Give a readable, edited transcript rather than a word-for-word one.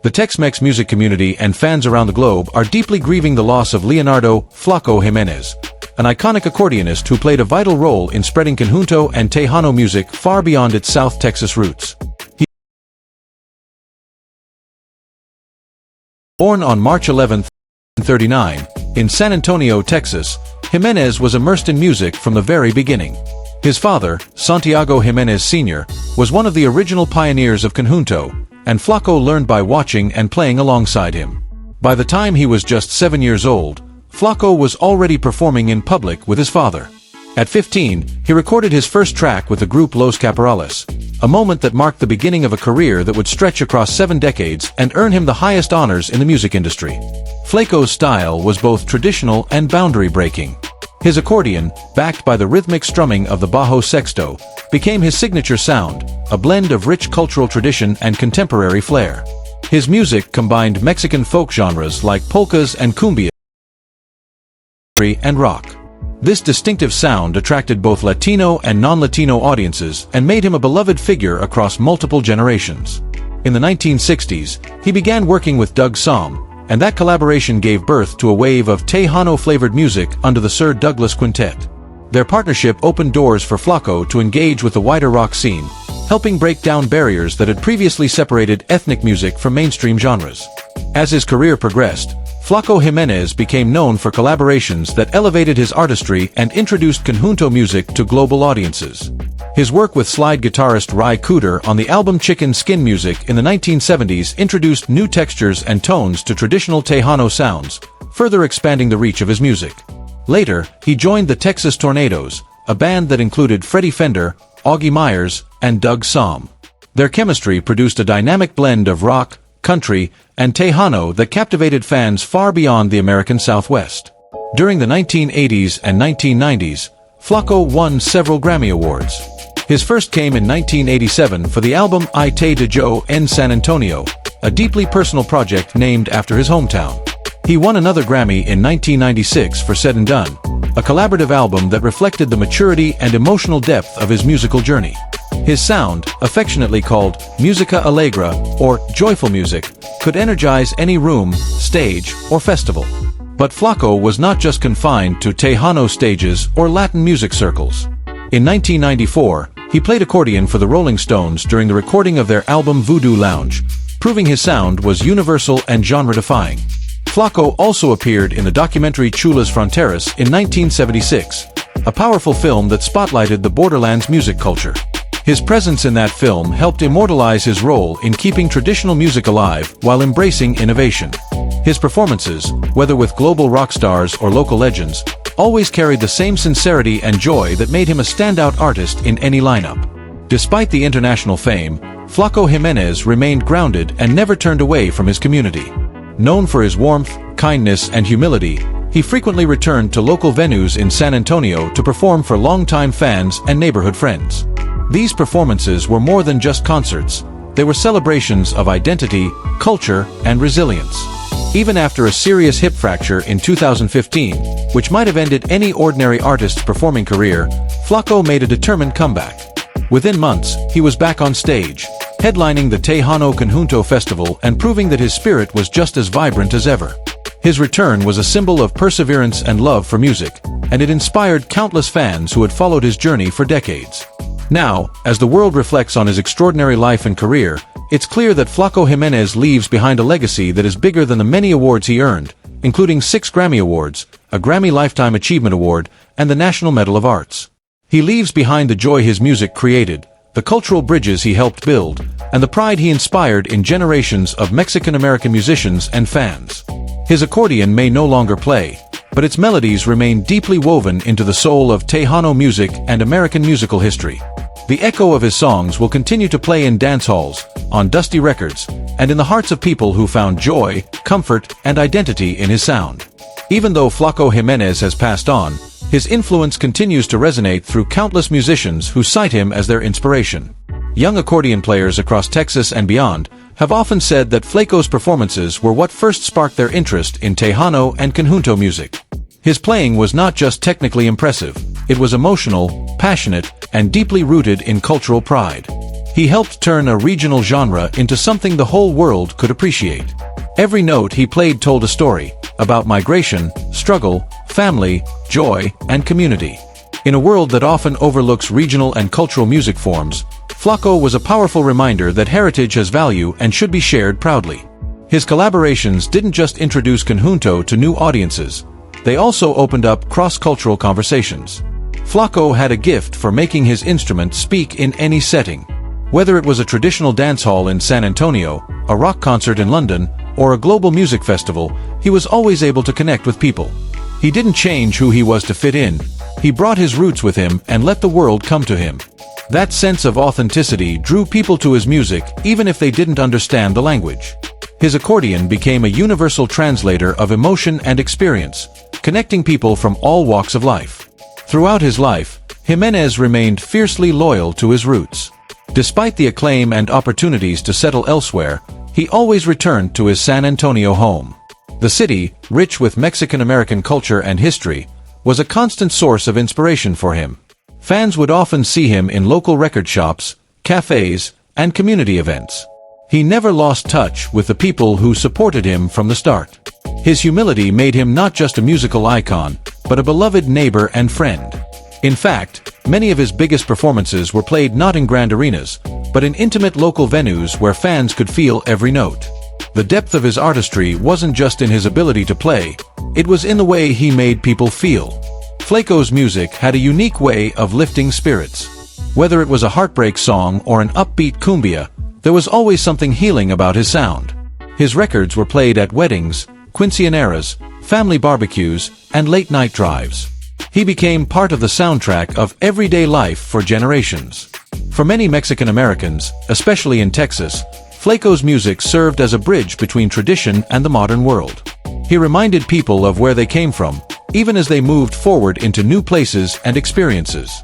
The Tex-Mex music community and fans around the globe are deeply grieving the loss of Leonardo "Flaco" Jiménez, an iconic accordionist who played a vital role in spreading conjunto and Tejano music far beyond its South Texas roots. Born on March 11, 1939, in San Antonio, Texas, Jiménez was immersed in music from the very beginning. His father, Santiago Jiménez Sr., was one of the original pioneers of conjunto, and Flaco learned by watching and playing alongside him. By the time he was just 7 years old, Flaco was already performing in public with his father. At 15, he recorded his first track with the group Los Caporales, a moment that marked the beginning of a career that would stretch across 7 decades and earn him the highest honors in the music industry. Flaco's style was both traditional and boundary-breaking. His accordion, backed by the rhythmic strumming of the bajo sexto, became his signature sound, a blend of rich cultural tradition and contemporary flair. His music combined Mexican folk genres like polkas and cumbia and rock. This distinctive sound attracted both Latino and non-Latino audiences and made him a beloved figure across multiple generations. In the 1960s, he began working with Doug Sahm, and that collaboration gave birth to a wave of Tejano-flavored music under the Sir Douglas Quintet. Their partnership opened doors for Flaco to engage with the wider rock scene, helping break down barriers that had previously separated ethnic music from mainstream genres. As his career progressed, Flaco Jiménez became known for collaborations that elevated his artistry and introduced conjunto music to global audiences. His work with slide guitarist Ry Cooder on the album Chicken Skin Music in the 1970s introduced new textures and tones to traditional Tejano sounds, further expanding the reach of his music. Later, he joined the Texas Tornadoes, a band that included Freddie Fender, Augie Myers, and Doug Sahm. Their chemistry produced a dynamic blend of rock, country, and Tejano that captivated fans far beyond the American Southwest. During the 1980s and 1990s, Flaco won several Grammy Awards. His first came in 1987 for the album I Te de Jo en San Antonio, a deeply personal project named after his hometown. He won another Grammy in 1996 for Said and Done, a collaborative album that reflected the maturity and emotional depth of his musical journey. His sound, affectionately called Musica Allegra, or joyful music, could energize any room, stage, or festival. But Flaco was not just confined to Tejano stages or Latin music circles. In 1994, he played accordion for the Rolling Stones during the recording of their album Voodoo Lounge, proving his sound was universal and genre-defying. Flaco also appeared in the documentary Chulas Fronteras in 1976, a powerful film that spotlighted the borderlands music culture. His presence in that film helped immortalize his role in keeping traditional music alive while embracing innovation. His performances, whether with global rock stars or local legends, always carried the same sincerity and joy that made him a standout artist in any lineup. Despite the international fame, Flaco Jiménez remained grounded and never turned away from his community. Known for his warmth, kindness, and humility, he frequently returned to local venues in San Antonio to perform for longtime fans and neighborhood friends. These performances were more than just concerts. They were celebrations of identity, culture, and resilience. Even after a serious hip fracture in 2015, which might have ended any ordinary artist's performing career, Flaco made a determined comeback. Within months, he was back on stage, headlining the Tejano Conjunto Festival and proving that his spirit was just as vibrant as ever. His return was a symbol of perseverance and love for music, and it inspired countless fans who had followed his journey for decades. Now, as the world reflects on his extraordinary life and career, it's clear that Flaco Jiménez leaves behind a legacy that is bigger than the many awards he earned, including 6 Grammy Awards, a Grammy Lifetime Achievement Award, and the National Medal of Arts. He leaves behind the joy his music created, the cultural bridges he helped build, and the pride he inspired in generations of Mexican-American musicians and fans. His accordion may no longer play, but its melodies remain deeply woven into the soul of Tejano music and American musical history. The echo of his songs will continue to play in dance halls, on dusty records, and in the hearts of people who found joy, comfort, and identity in his sound. Even though Flaco Jiménez has passed on, his influence continues to resonate through countless musicians who cite him as their inspiration. Young accordion players across Texas and beyond have often said that Flaco's performances were what first sparked their interest in Tejano and conjunto music. His playing was not just technically impressive, it was emotional, passionate, and deeply rooted in cultural pride. He helped turn a regional genre into something the whole world could appreciate. Every note he played told a story about migration, struggle, family, joy, and community. In a world that often overlooks regional and cultural music forms, Flaco was a powerful reminder that heritage has value and should be shared proudly. His collaborations didn't just introduce conjunto to new audiences, they also opened up cross-cultural conversations. Flaco had a gift for making his instrument speak in any setting. Whether it was a traditional dance hall in San Antonio, a rock concert in London, or a global music festival, he was always able to connect with people. He didn't change who he was to fit in. He brought his roots with him and let the world come to him. That sense of authenticity drew people to his music even if they didn't understand the language. His accordion became a universal translator of emotion and experience, connecting people from all walks of life. Throughout his life, Jiménez remained fiercely loyal to his roots. Despite the acclaim and opportunities to settle elsewhere, he always returned to his San Antonio home. The city, rich with Mexican-American culture and history, was a constant source of inspiration for him. Fans would often see him in local record shops, cafes, and community events. He never lost touch with the people who supported him from the start. His humility made him not just a musical icon, but a beloved neighbor and friend. In fact, many of his biggest performances were played not in grand arenas, but in intimate local venues where fans could feel every note. The depth of his artistry wasn't just in his ability to play, it was in the way he made people feel. Flaco's music had a unique way of lifting spirits. Whether it was a heartbreak song or an upbeat cumbia, there was always something healing about his sound. His records were played at weddings, quinceañeras, family barbecues, and late-night drives. He became part of the soundtrack of everyday life for generations. For many Mexican Americans, especially in Texas, Flaco's music served as a bridge between tradition and the modern world. He reminded people of where they came from, even as they moved forward into new places and experiences.